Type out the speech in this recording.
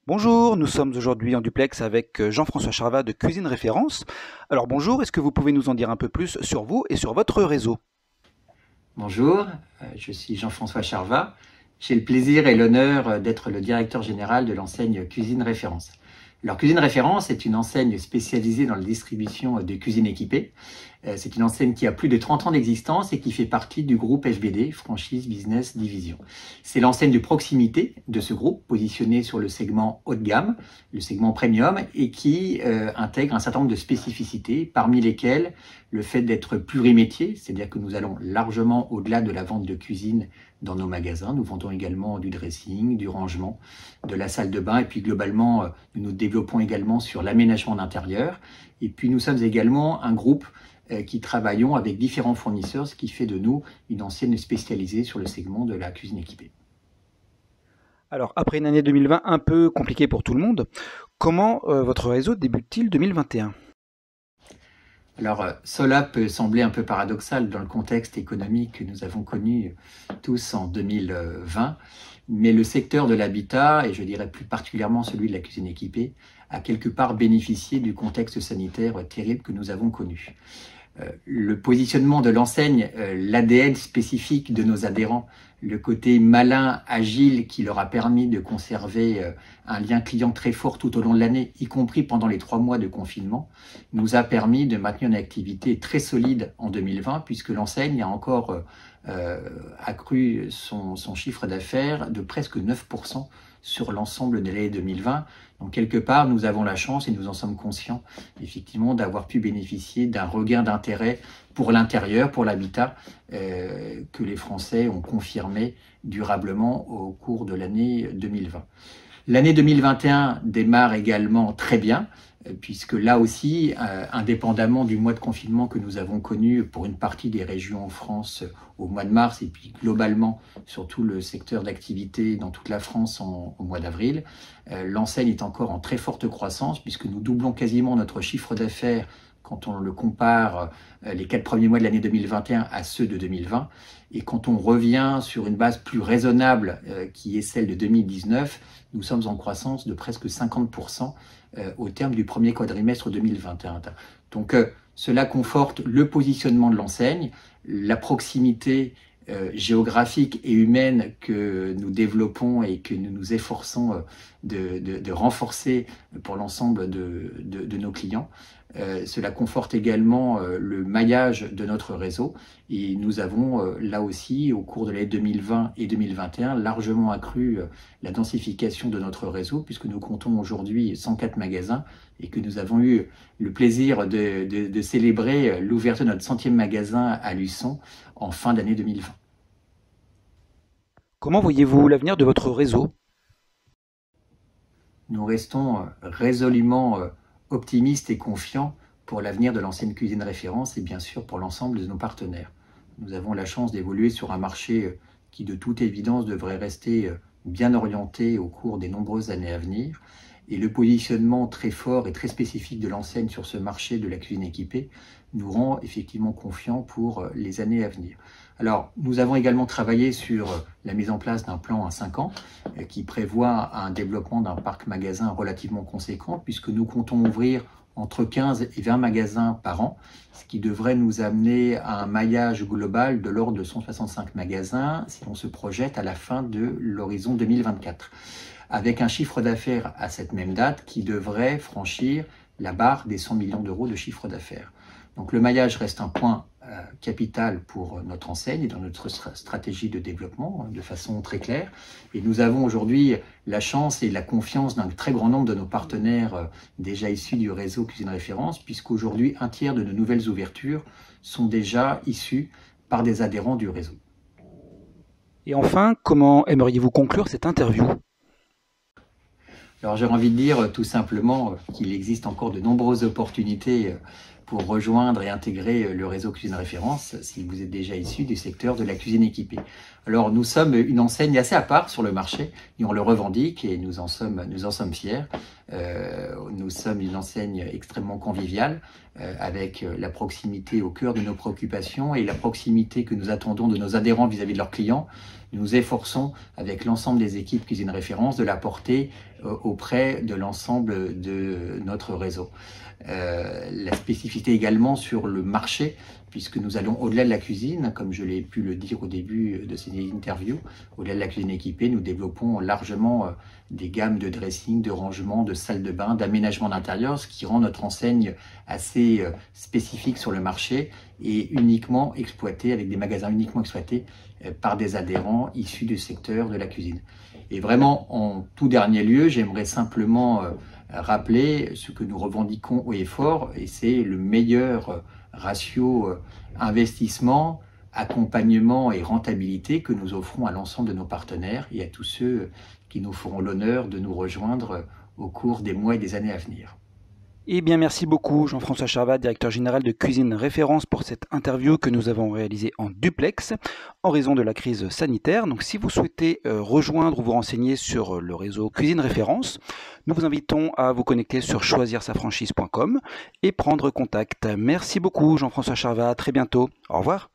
Bonjour, nous sommes aujourd'hui en duplex avec Jean-François Charvat de Cuisine Référence. Alors bonjour, est-ce que vous pouvez nous en dire un peu plus sur vous et sur votre réseau? Bonjour, je suis Jean-François Charvat. J'ai le plaisir et l'honneur d'être le directeur général de l'enseigne Cuisine Référence. Alors Cuisine Référence est une enseigne spécialisée dans la distribution de cuisine équipée. C'est une enseigne qui a plus de 30 ans d'existence et qui fait partie du groupe FBD, Franchise Business Division. C'est l'enseigne de proximité de ce groupe, positionné sur le segment haut de gamme, le segment premium, et qui intègre un certain nombre de spécificités, parmi lesquelles le fait d'être plurimétier, c'est-à-dire que nous allons largement au-delà de la vente de cuisine dans nos magasins. Nous vendons également du dressing, du rangement, de la salle de bain, et puis globalement, nous nous développons également sur l'aménagement d'intérieur. Et puis nous sommes également un groupe qui travaillons avec différents fournisseurs, ce qui fait de nous une enseigne spécialisée sur le segment de la cuisine équipée. Alors après une année 2020 un peu compliquée pour tout le monde, comment votre réseau débute-t-il 2021? Alors cela peut sembler un peu paradoxal dans le contexte économique que nous avons connu tous en 2020, mais le secteur de l'habitat, et je dirais plus particulièrement celui de la cuisine équipée, a quelque part bénéficié du contexte sanitaire terrible que nous avons connu. Le positionnement de l'enseigne, l'ADN spécifique de nos adhérents, le côté malin, agile qui leur a permis de conserver un lien client très fort tout au long de l'année, y compris pendant les 3 mois de confinement, nous a permis de maintenir une activité très solide en 2020, puisque l'enseigne a encore accru son chiffre d'affaires de presque 9% sur l'ensemble de l'année 2020. Donc quelque part, nous avons la chance, et nous en sommes conscients, effectivement, d'avoir pu bénéficier d'un regain d'intérêt pour l'intérieur, pour l'habitat, que les Français ont confirmé durablement au cours de l'année 2020. L'année 2021 démarre également très bien, puisque là aussi, indépendamment du mois de confinement que nous avons connu pour une partie des régions en France au mois de mars, et puis globalement sur tout le secteur d'activité dans toute la France au mois d'avril, l'enseigne est encore en très forte croissance, puisque nous doublons quasiment notre chiffre d'affaires quand on le compare les 4 premiers mois de l'année 2021 à ceux de 2020. Et quand on revient sur une base plus raisonnable qui est celle de 2019, nous sommes en croissance de presque 50% au terme du premier quadrimestre 2021. Donc cela conforte le positionnement de l'enseigne, la proximité géographique et humaine que nous développons et que nous nous efforçons de renforcer pour l'ensemble de nos clients. Cela conforte également le maillage de notre réseau, et nous avons là aussi, au cours de l'année 2020 et 2021, largement accru la densification de notre réseau, puisque nous comptons aujourd'hui 104 magasins et que nous avons eu le plaisir de célébrer l'ouverture de notre 100e magasin à Luçon en fin d'année 2020. Comment voyez-vous l'avenir de votre réseau? Nous restons résolument optimistes et confiants pour l'avenir de l'enseigne Cuisine Référence et bien sûr pour l'ensemble de nos partenaires. Nous avons la chance d'évoluer sur un marché qui de toute évidence devrait rester bien orienté au cours des nombreuses années à venir, et le positionnement très fort et très spécifique de l'enseigne sur ce marché de la cuisine équipée nous rend effectivement confiants pour les années à venir. Alors, nous avons également travaillé sur la mise en place d'un plan à 5 ans qui prévoit un développement d'un parc magasin relativement conséquent, puisque nous comptons ouvrir entre 15 et 20 magasins par an, ce qui devrait nous amener à un maillage global de l'ordre de 165 magasins si on se projette à la fin de l'horizon 2024, avec un chiffre d'affaires à cette même date qui devrait franchir la barre des 100 millions d'euros de chiffre d'affaires. Donc le maillage reste un point capital pour notre enseigne et dans notre stratégie de développement de façon très claire. Et nous avons aujourd'hui la chance et la confiance d'un très grand nombre de nos partenaires déjà issus du réseau Cuisine Référence, puisqu'aujourd'hui un tiers de nos nouvelles ouvertures sont déjà issus par des adhérents du réseau. Et enfin, comment aimeriez-vous conclure cette interview? Alors j'ai envie de dire tout simplement qu'il existe encore de nombreuses opportunités pour rejoindre et intégrer le réseau Cuisine Référence si vous êtes déjà issu du secteur de la cuisine équipée. Alors nous sommes une enseigne assez à part sur le marché et on le revendique et nous en sommes fiers. Nous sommes une enseigne extrêmement conviviale avec la proximité au cœur de nos préoccupations et la proximité que nous attendons de nos adhérents vis-à-vis de leurs clients. Nous nous efforçons avec l'ensemble des équipes Cuisine Référence de la porter auprès de l'ensemble de notre réseau. La spécificité également sur le marché, puisque nous allons au-delà de la cuisine, comme je l'ai pu le dire au début de ces interviews, au-delà de la cuisine équipée, nous développons largement des gammes de dressing, de rangement, de salles de bain, d'aménagement d'intérieur, ce qui rend notre enseigne assez spécifique sur le marché et uniquement exploitée, avec des magasins uniquement exploités par des adhérents issus du secteur de la cuisine. Et vraiment, en tout dernier lieu, j'aimerais simplement rappeler ce que nous revendiquons haut et fort, et c'est le meilleur ratio investissement, accompagnement et rentabilité que nous offrons à l'ensemble de nos partenaires et à tous ceux qui nous feront l'honneur de nous rejoindre au cours des mois et des années à venir. Eh bien, merci beaucoup Jean-François Charvat, directeur général de Cuisine Référence, pour cette interview que nous avons réalisée en duplex en raison de la crise sanitaire. Donc, si vous souhaitez rejoindre ou vous renseigner sur le réseau Cuisine Référence, nous vous invitons à vous connecter sur choisirsafranchise.com et prendre contact. Merci beaucoup Jean-François Charvat, à très bientôt. Au revoir.